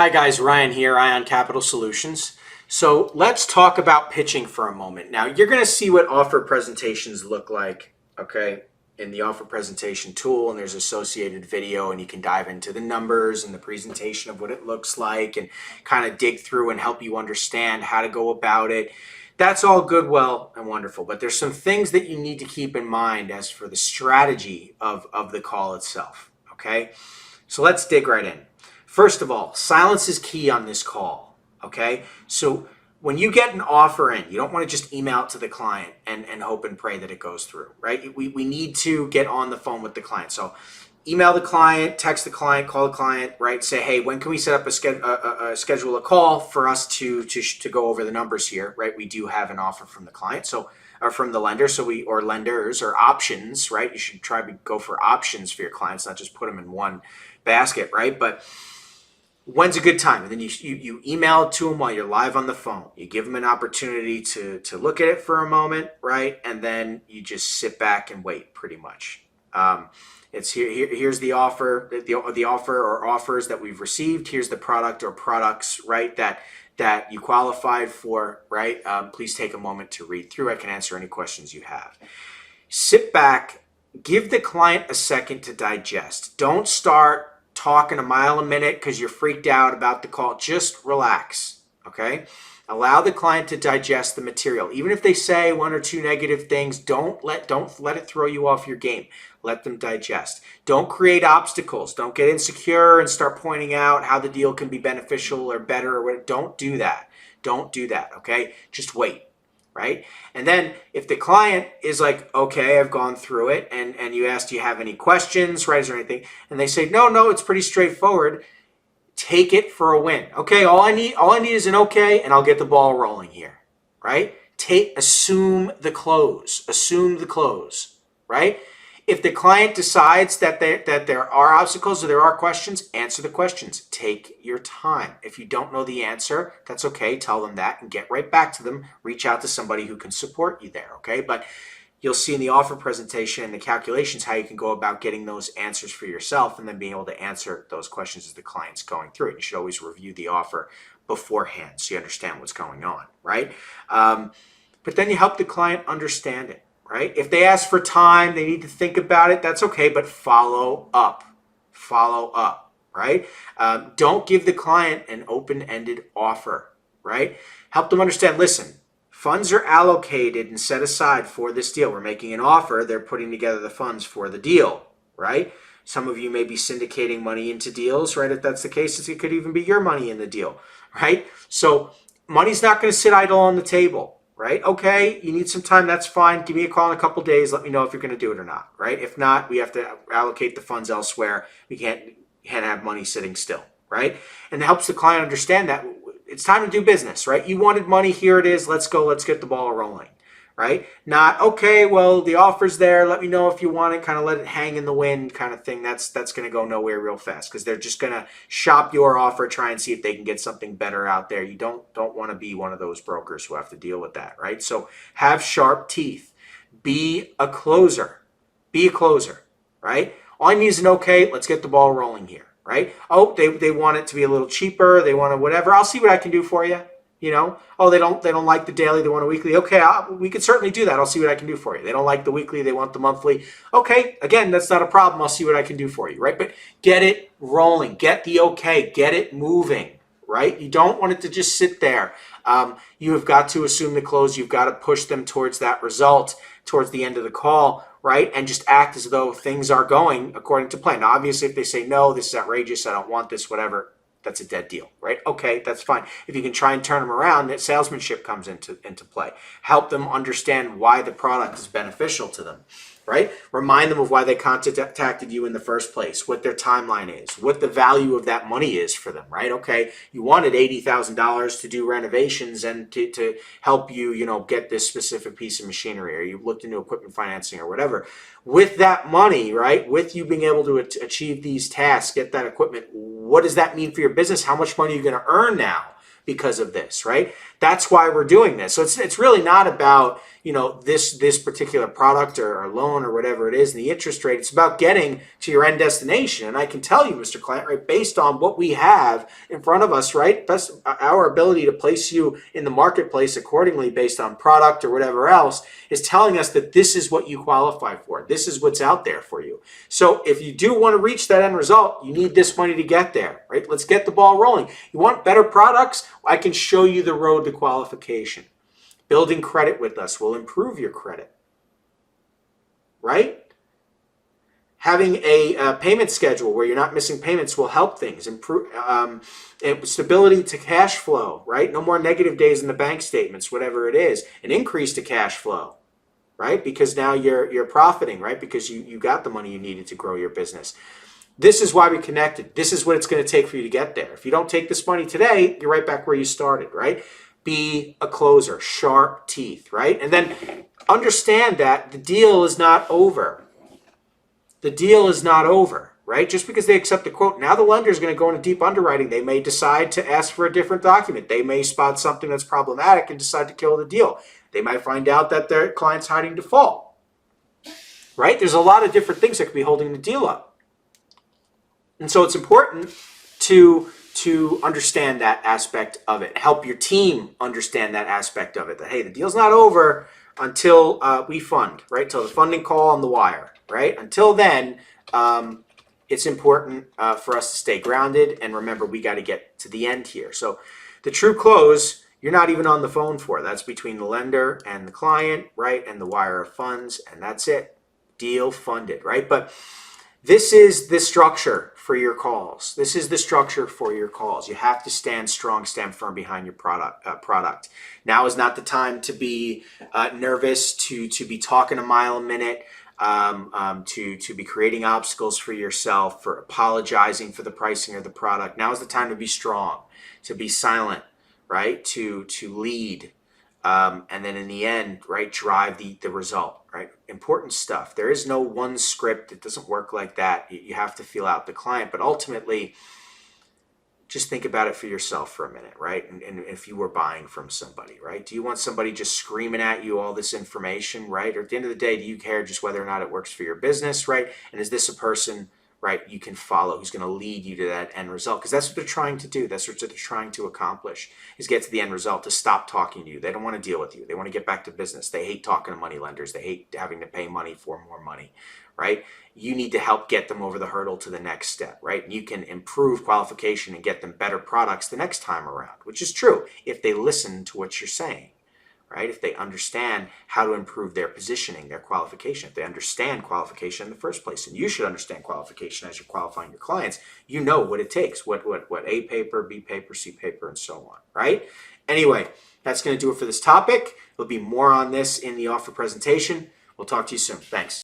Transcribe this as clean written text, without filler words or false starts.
Hi guys, Ryan here, Ion Capital Solutions. So let's talk about pitching for a moment. Now you're going to see what offer presentations look like, okay, in the offer presentation tool, and there's associated video, and you can dive into the numbers and the presentation of what it looks like and kind of dig through and help you understand how to go about it. That's all good, well, and wonderful, but there's some things that you need to keep in mind as for the strategy of the call itself, okay? So let's dig right in. First of all, silence is key on this call, okay? So when you get an offer in, you don't want to just email it to the client and hope and pray that it goes through, right? We need to get on the phone with the client. So email the client, text the client, call the client, right? Say, hey, when can we set up schedule a call for us to go over the numbers here, right? We do have an offer from the client, so or from the lender, or lenders or options, right? You should try to go for options for your clients, not just put them in one basket, right? But when's a good time? And then you email it to them while you're live on the phone. You give them an opportunity to look at it for a moment, right? And then you just sit back and wait, pretty much. It's here's the offer, the offer or offers that we've received. Here's the product or products, right, that you qualified for, right? Please take a moment to read through. I can answer any questions you have. Sit back, give the client a second to digest. Don't start talking a mile a minute because you're freaked out about the call. Just relax, okay? Allow the client to digest the material. Even if they say one or two negative things, don't let it throw you off your game. Let them digest. Don't create obstacles. Don't get insecure and start pointing out how the deal can be beneficial or better or whatever. Don't do that. Don't do that, okay? Just wait. Right? And then if the client is like, okay, I've gone through it, and you ask, do you have any questions, right? Is there anything? And they say, no, it's pretty straightforward. Take it for a win. Okay, all I need is an okay, and I'll get the ball rolling here, right? Assume the close, right? If the client decides that there are obstacles or there are questions, answer the questions. Take your time. If you don't know the answer, that's okay. Tell them that and get right back to them. Reach out to somebody who can support you there, okay? But you'll see in the offer presentation and the calculations how you can go about getting those answers for yourself and then being able to answer those questions as the client's going through it. You should always review the offer beforehand so you understand what's going on, right? But then you help the client understand it. Right? If they ask for time, they need to think about it, that's okay, but follow up. Follow up, right? Don't give the client an open-ended offer, right? Help them understand, listen, funds are allocated and set aside for this deal. We're making an offer. They're putting together the funds for the deal, right? Some of you may be syndicating money into deals, right? If that's the case, it could even be your money in the deal, right? So money's not going to sit idle on the table. Right? Okay, you need some time, that's fine. Give me a call in a couple days. Let me know if you're going to do it or not, right? If not, we have to allocate the funds elsewhere. We can't have money sitting still, right? And it helps the client understand that it's time to do business, right? You wanted money, here it is. Let's go. Let's get the ball rolling, right? Not, okay, well, the offer's there. Let me know if you want it. Kind of let it hang in the wind kind of thing. That's going to go nowhere real fast because they're just going to shop your offer, try and see if they can get something better out there. You don't want to be one of those brokers who have to deal with that, right? So have sharp teeth. Be a closer. Be a closer, right? All I need is an okay. Let's get the ball rolling here, right? Oh, they want it to be a little cheaper. They want to whatever. I'll see what I can do for you. You know, oh, they don't like the daily, they want a weekly. Okay, we could certainly do that. I'll see what I can do for you. They don't like the weekly, they want the monthly. Okay, again, that's not a problem. I'll see what I can do for you, right? But get it rolling, get the okay, get it moving, right? You don't want it to just sit there. You have got to assume the close. You've got to push them towards that result, towards the end of the call, right? And just act as though things are going according to plan. Now, obviously, if they say, no, this is outrageous, I don't want this, whatever, that's a dead deal, right? Okay, that's fine. If you can try and turn them around, that salesmanship comes into play. Help them understand why the product is beneficial to them, right? Remind them of why they contacted you in the first place, what their timeline is, what the value of that money is for them, right? Okay, you wanted $80,000 to do renovations and to help you, get this specific piece of machinery, or you looked into equipment financing or whatever. With that money, right, with you being able to achieve these tasks, get that equipment, what does that mean for your business? How much money are you going to earn now because of this, right? That's why we're doing this. So it's really not about, this particular product or loan or whatever it is, and the interest rate. It's about getting to your end destination. And I can tell you, Mr. Client, right, based on what we have in front of us, right, our ability to place you in the marketplace accordingly based on product or whatever else is telling us that this is what you qualify for. This is what's out there for you. So if you do want to reach that end result, you need this money to get there, right? Let's get the ball rolling. You want better products? I can show you the road to qualification. Building credit with us will improve your credit, right? Having a payment schedule where you're not missing payments will help things. Improve stability to cash flow, right? No more negative days in the bank statements, whatever it is. An increase to cash flow, right? Because now you're profiting, right? Because you got the money you needed to grow your business. This is why we connected. This is what it's going to take for you to get there. If you don't take this money today, you're right back where you started, right? Be a closer, sharp teeth, right? And then understand that the deal is not over. The deal is not over, right? Just because they accept the quote, now the lender is going to go into deep underwriting. They may decide to ask for a different document. They may spot something that's problematic and decide to kill the deal. They might find out that their client's hiding default, right? There's a lot of different things that could be holding the deal up. And so it's important to understand that aspect of it. Help your team understand that aspect of it. That, hey, the deal's not over until we fund, right? Until the funding call on the wire, right? Until then, it's important for us to stay grounded. And remember, we got to get to the end here. So the true close, you're not even on the phone for. That's between the lender and the client, right? And the wire of funds, and that's it. Deal funded, right? But this is the structure for your calls. This is the structure for your calls. You have to stand strong, stand firm behind your product. Now is not the time to be nervous, to be talking a mile a minute, to be creating obstacles for yourself, for apologizing for the pricing of the product. Now is the time to be strong, to be silent, right? To lead. And then in the end, right, drive the result, right? Important stuff. There is no one script. It doesn't work like that. You have to feel out the client, but ultimately, just think about it for yourself for a minute, right? And if you were buying from somebody, right? Do you want somebody just screaming at you all this information, right? Or at the end of the day, do you care just whether or not it works for your business, right? And is this a person, right, you can follow, who's going to lead you to that end result? Because that's what they're trying to do. That's what they're trying to accomplish, is get to the end result, to stop talking to you. They don't want to deal with you. They want to get back to business. They hate talking to money lenders. They hate having to pay money for more money, right? You need to help get them over the hurdle to the next step, right? And you can improve qualification and get them better products the next time around, which is true if they listen to what you're saying. Right? If they understand how to improve their positioning, their qualification, if they understand qualification in the first place, and you should understand qualification as you're qualifying your clients, you know what it takes, what A paper, B paper, C paper, and so on, right? Anyway, that's going to do it for this topic. There'll be more on this in the offer presentation. We'll talk to you soon. Thanks.